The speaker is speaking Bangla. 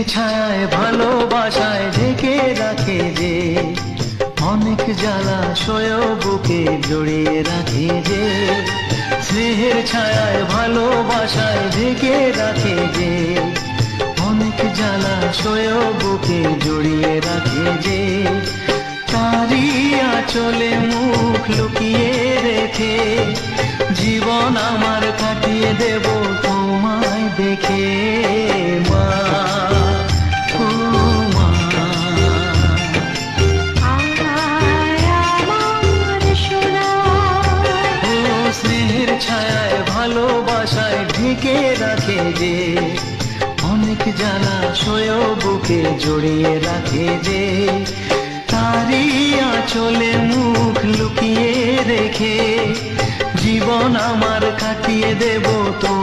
ছায়ায় ভালোবাসায় ঢেকে রাখে যে, অনেক জ্বালাশয় বুকে জড়িয়ে রাখে যে। স্নেহের ছায়ায় ভালোবাসায় ঢেকে রাখে যে, অনেক জ্বালাশয় বুকে জড়িয়ে রাখে যে। তারই আঁচলে মুখ লুকিয়ে রেখে জীবন আমার কাটিয়ে দেব তোমায় দেখে। মা, ও মা, ও স্নেহের ছায়ায় ভালোবাসায় ঢেকে রাখে যে, অনেক জ্বালাশয় বুকে জড়িয়ে রাখে যে। তারই আঁচলে মুখ লুকিয়ে রেখে জীবন আমার কাটিয়ে দেব তো।